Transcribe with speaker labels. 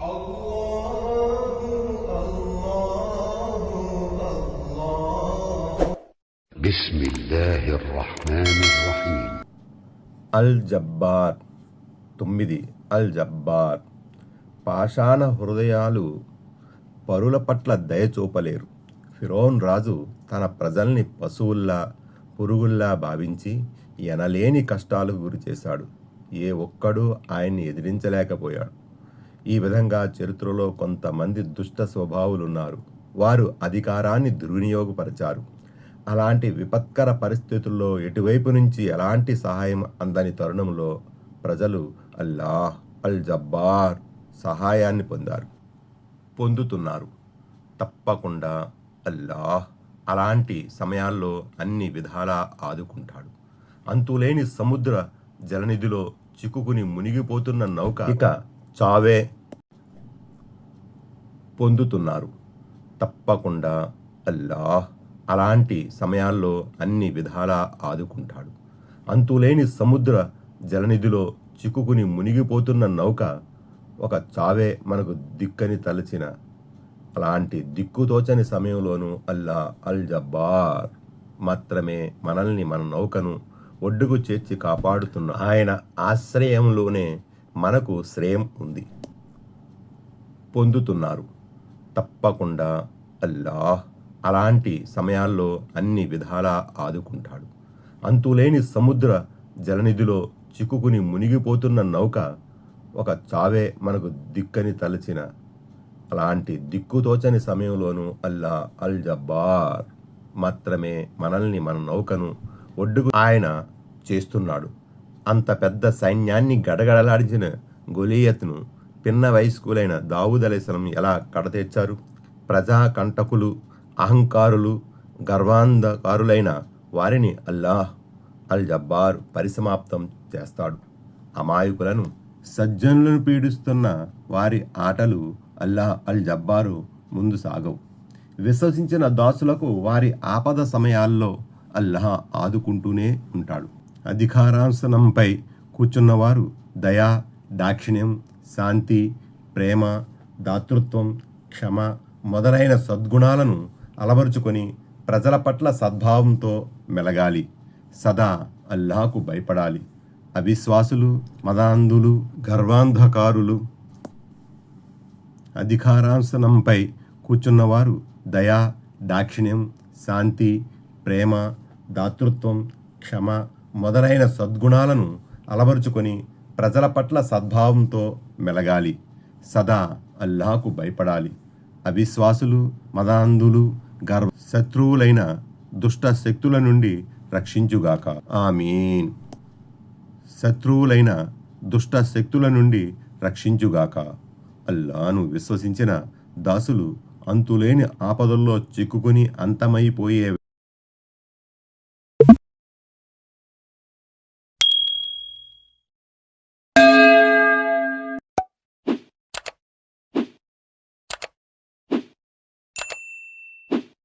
Speaker 1: బిస్మిల్లాహిర్రహ్మానిర్రహీం.
Speaker 2: అల్ జబ్బార్ 9. అల్ జబ్బార్. పాషాణ హృదయాలు పరుల పట్ల దయ చూపలేరు. ఫిరోన్ రాజు తన ప్రజల్ని పశువుల్లా పురుగుల్లా భావించి ఎనలేని కష్టాలకు గురి చేశాడు. ఏ ఒక్కడూ ఆయన్ని ఎదిరించలేకపోయాడు. ఈ విధంగా చరిత్రలో కొంతమంది దుష్ట స్వభావులున్నారు. వారు అధికారాన్ని దుర్వినియోగపరిచారు. అలాంటి విపత్కర పరిస్థితుల్లో ఎటువైపు నుంచి ఎలాంటి సహాయం అందని తరుణంలో ప్రజలు అల్లాహ్ అల్ జబ్బార్ సహాయాన్ని పొందుతున్నారు. తప్పకుండా అల్లాహ్ అలాంటి సమయాల్లో అన్ని విధాలా ఆదుకుంటాడు. అంతులేని సముద్ర జలనిధిలో చిక్కుకుని మునిగిపోతున్న నౌక ఇక చావే పొందుతున్నారు. తప్పకుండా అల్లాహ్ అలాంటి సమయాల్లో అన్ని విధాలా ఆదుకుంటాడు. అంతులేని సముద్ర జలనిధిలో చిక్కుకుని మునిగిపోతున్న నౌక ఒక చావే మనకు దిక్కని తలచిన అలాంటి దిక్కుతోచని సమయంలోనూ అల్లా అల్ జబ్బార్ మాత్రమే మనల్ని మన నౌకను ఒడ్డుకు చేర్చి కాపాడుతున్న ఆయన ఆశ్రయంలోనే మనకు శ్రేయం పొందుతున్నారు. తప్పకుండా అల్లాహ్ అలాంటి సమయాల్లో అన్ని విధాలా ఆదుకుంటాడు. అంతులేని సముద్ర జలనిధిలో చిక్కుకుని మునిగిపోతున్న నౌక ఒక చావే మనకు దిక్కని తలచిన అలాంటి దిక్కుతోచని సమయంలోనూ అల్లా అల్ జబ్బార్ మాత్రమే మనల్ని మన నౌకను ఒడ్డుకు ఆయన చేస్తున్నాడు. అంత పెద్ద సైన్యాన్ని గడగడలాడించిన గొలియత్ను పిన్న వయస్కులైన దావూద్ అలైహిస్సలాం ఎలా కడతెచ్చారు? ప్రజాకంటకులు, అహంకారులు, గర్వాంధకారులైన వారిని అల్లాహ్ అల్ జబ్బార్ పరిసమాప్తం చేస్తాడు. అమాయకులను, సజ్జనులను పీడిస్తున్న వారి ఆటలు అల్లాహ్ అల్ జబ్బారు ముందు సాగవు. విశ్వసించిన దాసులకు వారి ఆపద సమయాల్లో అల్లాహ్ ఆదుకుంటూనే ఉంటాడు. అధికారాసనంపై కూర్చున్నవారు దయా, దాక్షిణ్యం, శాంతి, ప్రేమ, దాతృత్వం, క్షమ మొదలైన సద్గుణాలను అలవరుచుకొని ప్రజల పట్ల సద్భావంతో మెలగాలి. సదా అల్లాహకు భయపడాలి. అవిశ్వాసులు, మదాంధులు, గర్వాంధకారులు, అధికారాసనంపై కూర్చున్నవారు దయా, దాక్షిణ్యం, శాంతి, ప్రేమ, దాతృత్వం, క్షమ మొదలైన సద్గుణాలను అలవరుచుకొని ప్రజల పట్ల సద్భావంతో మెలగాలి. సదా అల్లాహకు భయపడాలి. అవిశ్వాసులు, మదాంధులు, శత్రువులైన దుష్ట శక్తుల నుండి రక్షించుగాక. ఆమీన్. శత్రువులైన దుష్ట శక్తుల నుండి రక్షించుగాక. అల్లాను విశ్వసించిన దాసులు అంతులేని ఆపదల్లో చిక్కుకుని అంతమైపోయే